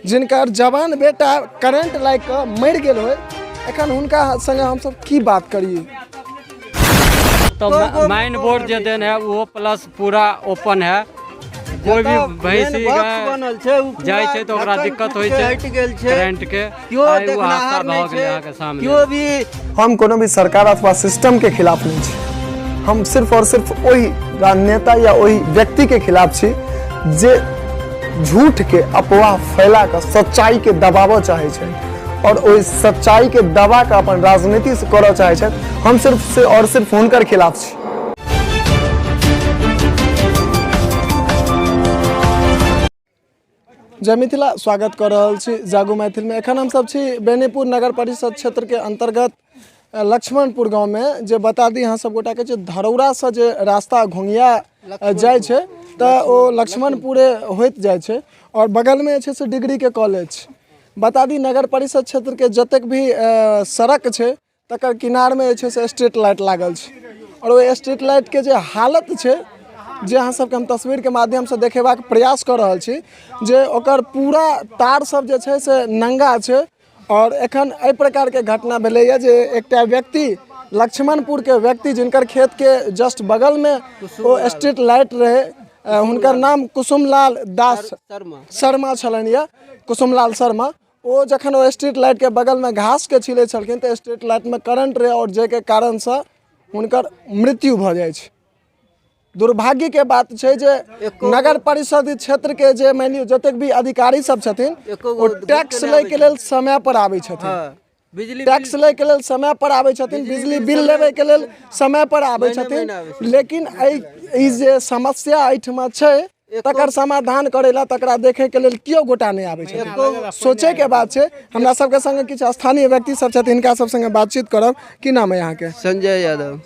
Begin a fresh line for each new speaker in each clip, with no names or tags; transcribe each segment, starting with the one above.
जिनकर जवान बेटा करंट लाइक के मर गेल हो, एखन हुनका संगे हम सब की बात करिए।
तो मेन बोर्ड जो देन है वो प्लस पूरा ओपन है, कोई भी भैंसी जाए छे तो ओकरा दिक्कत होई छे करंट के, आई वो हादसा भ गेल यहाँ के सामने।
क्यों भी हम कोनो भी सरकार अथवा सिस्टम के खिलाफ नहीं छी, हम सिर्फ और सिर्फ वही राजनेता या वही व्यक्ति के खिलाफ छी जे झूठ के अफवाह फैला कर सच्चाई के दबाव चाहे छे और वही सच्चाई के दबा के अपन राजनीति से करऽ चाहे छे। हम सिर्फ से और सिर्फ हुनकर खिलाफ छी। जय मिथिला, स्वागत कर रहल छी जागो मैथिल में। एखन हम सब छी बेनीपुर नगर परिषद क्षेत्र के अंतर्गत लक्ष्मणपुर गांव में। जे बता दी अहाँ सब गोटा के धरौरा से जे रास्ता घोंघिया जाय छे तो वो लक्ष्मणपुरे होइत जाय छे और बगल में छे से डिग्री के कॉलेज। बता दी नगर परिषद क्षेत्र के जतेक भी सड़क छे तकर किनार में छे से स्ट्रीट लाइट लागल छे और वो स्ट्रीट लाइट के जे हालत छे जे अहाँ सबके हम तस्वीर के माध्यम से देखेबाक प्रयास कर रहल छी, जे ओकर पूरा तार सब जे छे से नंगा छे। और एखन एहि प्रकार के घटना भेलैया जे एकटा व्यक्ति लक्ष्मणपुर के व्यक्ति जिनकर खेत के जस्ट बगल में वो स्ट्रीट लाइट रहे, हुनकर नाम कुसुमलाल दास शर्मा छलनि या कुसुमलाल शर्मा। वो जखन वो स्ट्रीट लाइट के बगल में घास के छिलै छलखिन तो स्ट्रीट लाइट में करंट रहे और जे के कारण से हुनकर मृत्यु भ जाइ छै। दुर्भाग्य के बात है जे नगर परिषद क्षेत्र के जे मान लियो जतेक भी अधिकारी सब छथिन ओ टैक्स ले के लेल समय पर आबै छथिन, टैक्स ले के लेल समय पर आबै छथिन, बिजली बिल लेवे के लेल समय पर आबै छथिन, लेकिन ई जे समस्या एहिठमा छै तकर समाधान करेला तकरा देखे के लेल कियो गोटा नहीं आबै छथिन। सोचे के बात छै। हमरा सबके संगे किछ स्थानीय व्यक्ति सब छथिन, हिनका सब संगे बातचीत करब। की नाम है यहाँ के?
संजय यादव।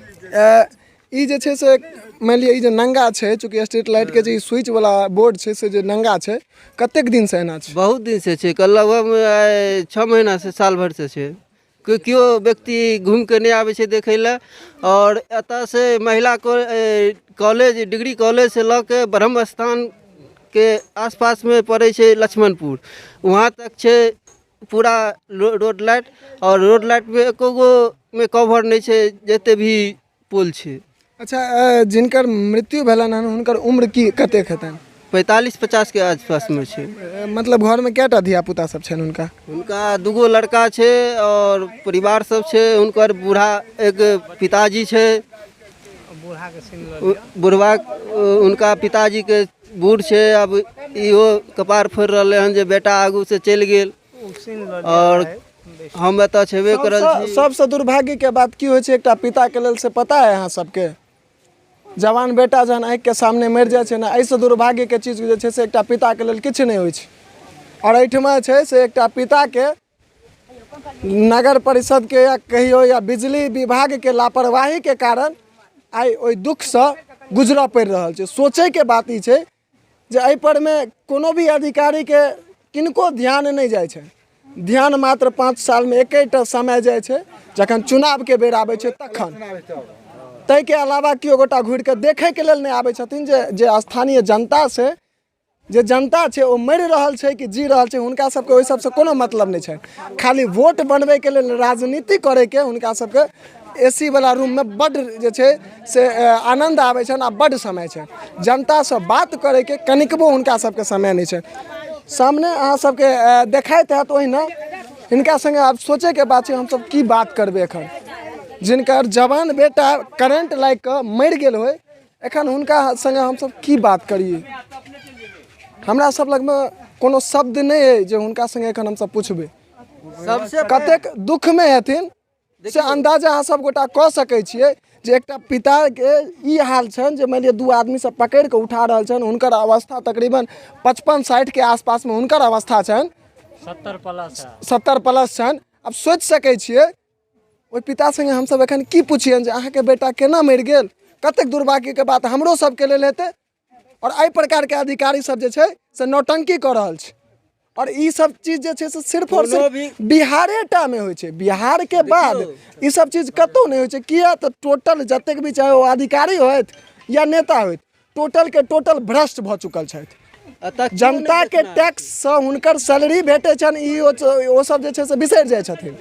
ई जे छै से मान लिअ ई जे नंगा छै, चूँकि स्ट्रीट लाइट के जे स्विच वाला बोर्ड छै से जे नंगा छै, कतेक दिन से एना छै?
बहुत दिन से छै, लगभग 6 महीना से साल भर से छै। क्यों व्यक्ति घूम के नहीं आवे छै देखे ला। और एतऽ से महिला कॉलेज डिग्री कॉलेज से लऽ के ब्रह्म स्थान के आसपास में पड़े छै लक्ष्मणपुर, वहाँ तक छै पूरा रोड लाइट। और रोड लाइट में एको गो में कवर नहीं छै जते भी पुल छै।
अच्छा, जिनकर मृत्यु भेलन हन हुनकर उम्र की कतेक हेतन?
45-50 के आसपास में छै।
मतलब घर में कैटा धिया पुता सब छन हुनका?
उनका 2 लड़का छै और परिवार सब छै। उनकर बूढ़ा एक पिताजी छै, बुढ़वा उनका पिताजी के बूढ़ छै। अब इहो कपार फोड़ रहले हन जे बेटा आगू से चल गेल और हम एतऽ छेबे करल छी।
सबसे दुर्भाग्य के बात की होइ छै एकटा पिता के लेल से पता है अहाँ सबके? जवान बेटा जहन आँखि के सामने मर जाए छै ना, ऐसे दुर्भाग्य के चीज जे छै से एकटा पिता के लेल किछ नहीं होइ छै। और एहिठमा छै से एकटा पिता के नगर परिषद के या कहियो या बिजली विभाग के लापरवाही के कारण आई ओहि दुख से गुजरऽ पड़ि रहल छै। सोचे के बात ई छै जे एहि पर में कोनो भी अधिकारी के किनको ध्यान नहीं जाय छै। ध्यान मात्र 5 साल में एकेटा समय जाय छै जखन चुनाव के बेर आबै छै तखन। तै के अलावा कियो गोटा घुर के देखे के लेल नहीं आबै छथिन जे स्थानीय जनता से जे जनता छै ओ मरि रहल छै कि जी रहल छै, हुनका सबके ओहि सबसे कोनो मतलब नहीं छै। खाली वोट बनबै के लेल राजनीति करे के हुनका सबके एसी वाला रूम में बड़ जे छै से आनंद आबै छन आ बड़ समय छै। जनता से बात करे के कनिकबो हुनका सबके समय नहीं छै। सामने अहाँ सबके देखाइत हैत ओहिना हिनका संगे आब सोचे के बात छै हम सब की बात करबे। एखन जिनकर जवान बेटा करंट लाइक के मर गेल हो, एखन हुनका संगे हम सब की बात करिए। हमरा सब लग में कोनो शब्द नहीं है जे हुनका संगे एखन हम सब पूछबे। सबसे कतेक दुख में हेथिन से अंदाजा अहाँ सब गोटा कऽ सकै छियै जे एकटा पिता के ई हाल छन जे मान लिअ 2 आदमी सब पकड़ के उठा रहल छन। हुनकर अवस्था तकरीबन 55-60 के आसपास में हुनकर अवस्था छन, 70 प्लस छन। अब सोच सकै छियै ओहि पिता संगे हम सब एखन की पूछियन जे अहाँ के बेटा केना मर गेल। कतेक दुर्भाग्य के बात हमरो सब के लेल हेतै। और एहि प्रकार के अधिकारी सब जे छै से नौटंकी कऽ रहल छै। और ई सब चीज जे छै से सिर्फ और सिर्फ बिहारे टा में होइ छै। बिहार के बाद ई सब चीज कतौ नहीं होइ छै। किया तो टोटल जतेक भी चाहे वो अधिकारी होइत या नेता होइत, टोटल के टोटल भ्रष्ट भ चुकल छथि।
एतऽ क्यों
जनता
नहि
के
देखना?
टैक्स से हुनकर सैलरी भेटै छनि ई ओ सब जे छै से बिसरि जाइ छथिन।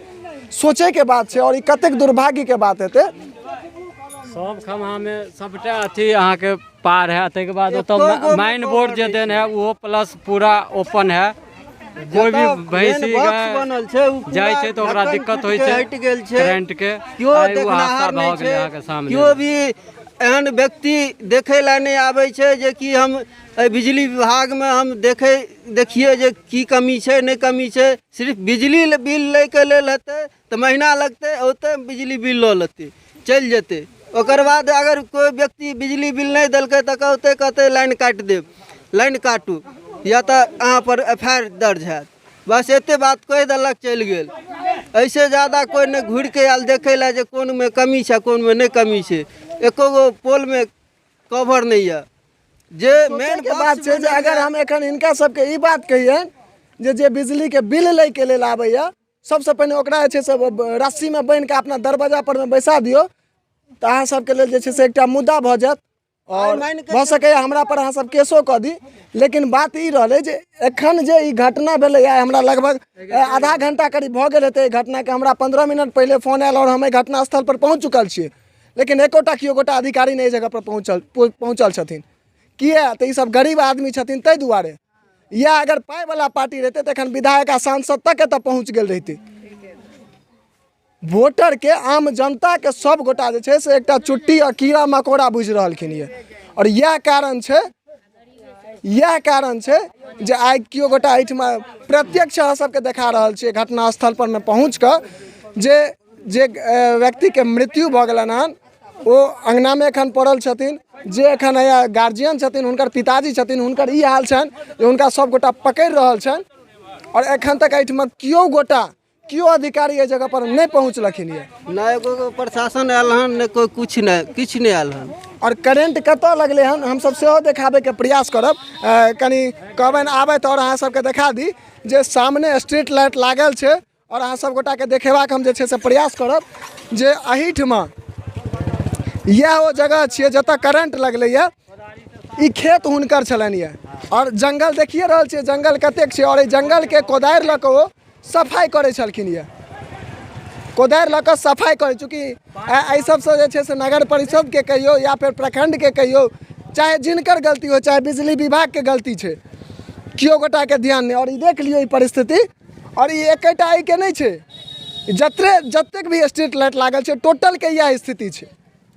सोचे के बात छै और ई कतेक दुर्भाग्य के बात हेतै।
सब खमा में सबटा अथी अहाँ के पार है, ताहिके बाद
एको गो
ओतऽ माइन बोर्ड जे देन है वो प्लस पूरा ओपन है। कोई भी
जतऽ
भैंसी
main box
गाय
बनल छै, उ पूरा
जाइ छै तऽ ओकरा
ढक्कन
दिक्कत
टूटि
होइ
के
छै
हटि गेल छै।
करेंट के।
केओ
आइ वो हादसा
देखनिहार
भऽ
नहीं
गेलै
छै,
अहाँके सामने।
केओ भी एहन व्यक्ति देखे ला नहीं आबै छै जे कि हम बिजली विभाग में हम देखिए जे की कमी छै नहीं कमी छै। सिर्फ बिजली बिल लै के लेल हेतै तऽ महीना लगतै, ओतै बिजली बिल लऽ लेतै चलि जेतै। ओकर बाद अगर कोई व्यक्ति बिजली बिल नहीं देलकै तऽ कहते लाइन काटि देब, लाइन काटू या तऽ अहाँ पर FIR दर्ज हैत। बस एते बात कह देलक चलि गेल। ऐसे ज़्यादा कोई ने घूर के आयल देखे ला जे कोन में कमी छै कोन में नहीं कमी छै। एको गो पोल में कवर नहीं है। जे मेन
के बात छै जे अगर हम एखन हिनका सबके ई बात कहिए जे बिजली के बिल लै के लेल आबैया, सबसे पहिने ओकरा जे छै से रस्सी में बांधि के अपना दरवाजा पर में बैसा दियौ तऽ अहाँ सबके लेल जे छै से एकटा मुद्दा भऽ जायत और भऽ सकैया हमरा पर अहाँ सब केसो कऽ दी। लेकिन बात ई रहलै जे एखन जे ई घटना भेलैया, हमरा लगभग आधा घंटा करीब भऽ गेल हेतै। घटना के हमरा 15 मिनट पहले फोन आयल और हम घटना स्थल पर पहुँच चुकल छियै, लेकिन एकोटा केओ गोटा अधिकारी नहि जगह पर पहुँचल छथिन। किया तऽ ई सब गरीब आदमी छथिन ताहि दुआरे। या अगर पाई वाला पार्टी रहते तो एखन विधायक आ सांसद तक एतऽ पहुँच गेल रहते। वोटर के आम जनता के सब गोटा जे छै से एकटा चुट्टी आ कीड़ा मकोड़ा बुझि रहलखिन ये। और यह कारण छै जे आइ केओ गोटा एहिठमा प्रत्यक्ष अहाँ सबके देखा रहल छियै घटना स्थल पर में पहुँच कऽ जे व्यक्ति के मृत्यु भऽ गेलनि हन ओ अंगना में एखन पड़ल छथिन। जे एखन गार्जियन छथिन हुनकर पिताजी छथिन, हुनकर ई हाल छनि जे हुनका सब गोटा पकड़ि रहल छनि और एखन तक एहिठमा केओ अधिकारी एहि जगह पर नहीं पहुँचलखिन ये।
ना एगो प्रशासन आयल हन ने कोई किछु नहीं आयल हन।
और करेंट कतऽ लगलै हन हमसब सेहो देखाबे के प्रयास करब। कनी कहबनि आबैत और अहाँ सबके देखा दी जे सामने स्ट्रीट लाइट लागल छै और अहाँ सब गोटा के देखेबाक हम जे छै से प्रयास करब जे एहिठमा यह ओ जगह छियै जतऽ करेंट लगलैया। ई खेत हुनकर छलनि ये और जंगल देखिए रहल छियै जंगल कतेक छै। और एहि जंगल के कोदारि लऽ कऽ ओ सफाई करै छलखिन ये, कोदारि लऽ कऽ सफाई करै। चूँकि एहि सबसँ जे छै से नगर परिषद के कहियो या फिर प्रखंड के कहियो, चाहे जिनकर गलती हो चाहे बिजली विभाग के गलती छै, केओ गोटा के ध्यान नहीं। और ई देख लियो ई परिस्थिति। और ई एकेटा आई के नहीं छै, जतेक भी स्ट्रीट लाइट लागल छै टोटल के यह स्थिति छै।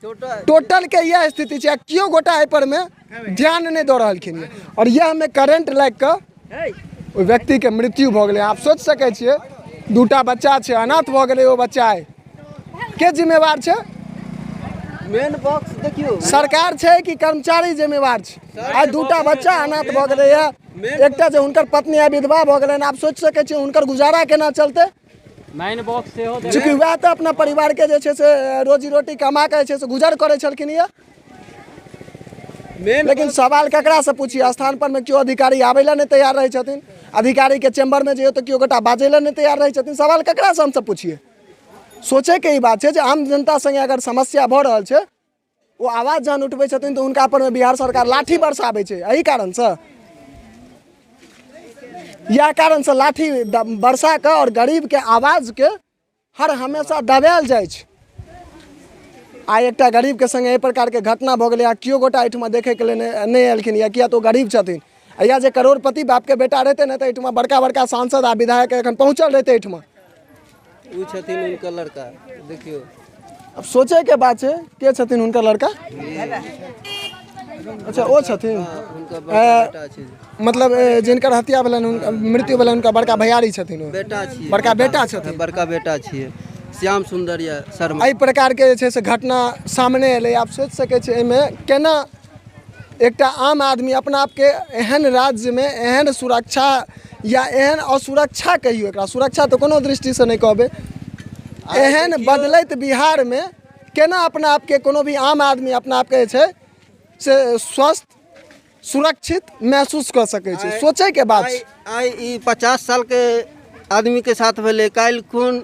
टोटल के यह स्थिति छै। केओ गोटा एहि पर में ध्यान नहीं दऽ रहलखिन ये। और यह में करेंट लागि कऽ ओहि व्यक्ति के मृत्यु भऽ गेलै। आप सोचि सकै छियै दूटा बच्चा छै, अनाथ भऽ गेलै ओ बच्चा। के जिम्मेवार छै?
मेन बॉक्स देखियो
सरकार छै कि कर्मचारी जिम्मेवार छै? आइ दूटा बच्चा अनाथ भऽ गेलै है, एकटा जे हुनकर पत्नी आ विधवा भऽ गेलनि। आप सोचि सकै छियै हुनकर गुजारा केना चलतै?
माइन बॉक्स सेहो
चूँकि वएह तऽ अपना परिवार के जे छै से रोजी रोटी कमा के जे छै से गुजर करै छलखिन ये। लेकिन सवाल ककरा से पूछिए? स्थान पर में क्यों अधिकारी आबै ला नहीं तैयार रहे छथिन? अधिकारी के चैम्बर में जो तो क्यों गोटा बाजे ला नहीं तैयार रहे छथिन? सवाल ककरा से हमसे पूछिए? सोचे के ई बात छै जे आम जनता संगे अगर समस्या भऽ रहल छै वो आवाज जहन उठबै छथिन तो उनका पर में बिहार सरकार लाठी बरसाबै छै। एही कारण से या कारण से लाठी बरसा के और गरीब के आवाज के हर हमेशा दबायल जाइ छै। आइ एकटा गरीब के संगे एहि प्रकार के घटना भऽ गेलै आ केओ गोटा एहिठमा देखे के लेल नहीं एलखिन या किया तो गरीब छथिन। या जे करोड़पति बाप के बेटा रहते ने तो एहिठमा बड़का बड़का सांसद आ विधायक एखन पहुँचल रहते एहिठमा।
उ छथिन उनकर लड़का देखियो।
अब सोचे के बात छै के छथिन हुनकर लड़का? अच्छा ओ छथिन
उनका बेटा छै,
मतलब जिनकर हत्या भेलनि मृत्यु भेलनि हुनका बड़का भैयारी छथिन ओ?
बेटा छियै,
बड़का बेटा छथिन।
बड़का बेटा छियै श्याम सुंदर या शर्मा।
एहि प्रकार के जे छै से घटना सामने एलै। आप सोचि सकै छियै एहिमे केना एकटा आम आदमी अपना आपके एहन राज्य में एहन सुरक्षा या एहन असुरक्षा कहियो, एकरा सुरक्षा तो कोनो दृष्टि से नहीं कहबै, एहन बदलैत बिहार में केना अपना आपके कोनो भी आम आदमी अपना आपके जे छै से स्वस्थ सुरक्षित महसूस कर सकै छै? सोचे के बात छै।
आई ई 50 साल के आदमी के साथ भेलै, काल्हि खून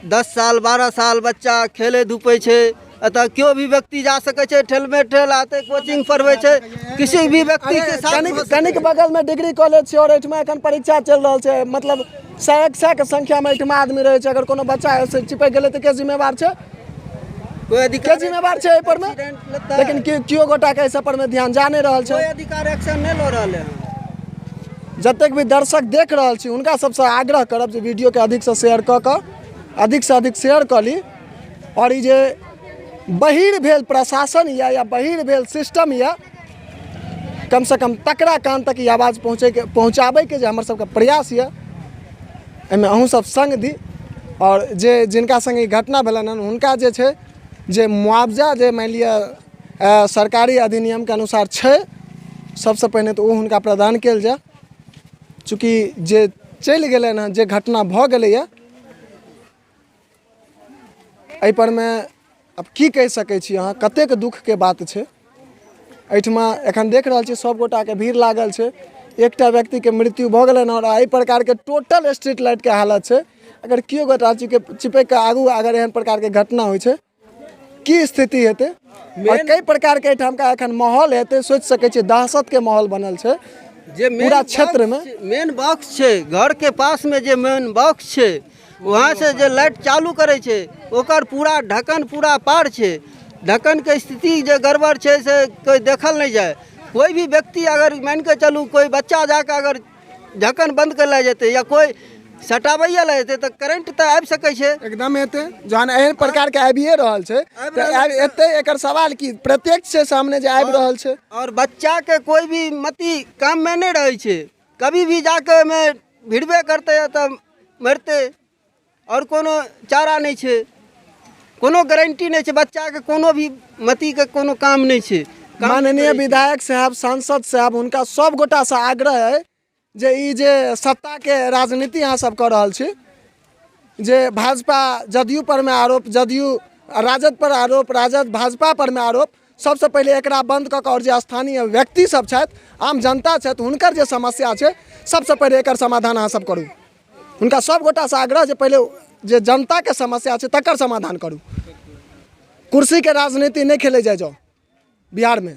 10 साल 12 साल बच्चा खेले धूपे छै अतः क्यों भी व्यक्ति जा सके छे, ठेल में ठेल आते कोचिंग पढ़वे छे, किसी भी व्यक्ति के साथ
कनिक बगल में डिग्री कॉलेज छै और एठमा एखन परीक्षा चल रहल छै, मतलब 100 के संख्या में एठमा आदमी रहे छै। अगर कोनो बच्चा से चिपक गेले तो के जिम्मेवार छै?
कोई
के
अधिकार
जिम्मेवार छै एहि पर में? लेकिन क्यों गोटा के एहि पर में ध्यान जा नहीं रहल
कोई
छै।
अधिकार एक्शन नहीं लो रहा है।
जतेक भी दर्शक देख रहल छी हुनका सबसे आग्रह करब जे वीडियो के अधिक से शेयर कऽ अधिक से अधिक शेयर कऽ ली, और ई जे बहिर भेल प्रशासन या बहिर भेल सिस्टम या कम से कम तकरा कान तक ई आवाज पहुँचाबै के जे हमर सबके प्रयास यऽ, एहिमे अहूँ सब संग दी। और जे जिनका संग ई घटना भेलनि हन हुनका जे छै जे मुआवजा जे मानि लिअ सरकारी अधिनियम के अनुसार छै, सबसे पहिने तऽ ओ हुनका प्रदान कयल जाय। चूँकि जे चलि गेलनि हँ, जे घटना भऽ गेलैए, एहि पर में अब की कहि सकै छी अहाँ, कतेक दुख के बात छै। एहिठमा एखन देख रहल छी सब गोटा के भीड़ लागल छै, एकटा व्यक्ति के मृत्यु भऽ गेलनि और एहि प्रकार के टोटल स्ट्रीट लाइट के हालत छै। अगर केओ गोटा चिपक के आगू अगर एहन प्रकार के घटना होइ छै, की स्थिति हेतै और कई प्रकार के एहिठाम का एखन माहौल हेतै, सोचि सकै छी दहशत के माहौल बनल छै
जे
पूरा क्षेत्र में।
मेन बॉक्स छै, घर के पास में जे मेन बॉक्स छै, वहाँ से जे लाइट चालू करे छै, ओकर पूरा ढक्कन पूरा पार छै। ढक्कन के स्थिति जे गड़बड़ छै से कोई देखल नहीं जाए। कोई भी व्यक्ति अगर मान के चलू कोई बच्चा जाके अगर ढक्कन बंद कर ला जेते या कोई सटाबैया ला जेते तो करंट तो आबि सकै छै।
एकदम हेतै, जहन एहन प्रकार के आबिए रहल छै तऽ एतै, एकर सवाल की प्रत्यक्ष छै सामने जे आबि रहल छै।
और बच्चा के कोई भी मति काम में नहीं रहे छै, कभी भी जाके में भिड़बे करते तो मरते, और कोनो चारा नहीं छै, कोनो गारंटी नहीं छै। बच्चा के कोनो भी मति के कोनो काम नहीं छै।
माननीय विधायक साहब, सांसद साहब, हुनका सब गोटा से आग्रह है जे ई जे सत्ता के राजनीति अहाँ सब कर रहल छी, जे भाजपा जदयू पर में आरोप, जदयू राजद पर आरोप, राजद भाजपा पर में आरोप, सबसे पहले एकरा बंद कऽ कऽ और जे स्थानीय व्यक्ति सब छथि, आम जनता छथि, हुनकर जे समस्या छै सबसे पहले एकर समाधान अहाँ सब करू। हुनका सब गोटा से आग्रह जे पहले जे जनता के समस्या छै तकर समाधान करू। कुर्सी के राजनीति नहीं खेले जाओ बिहार में।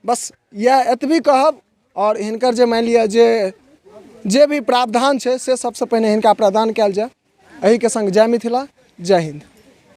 बस यह एतबी कहब, और हिनकर जे मान लिअ जे भी प्रावधान छै से सबसे पहिने हिनका प्रदान कयल जाय। एही के संग जय मिथिला, जय हिंद।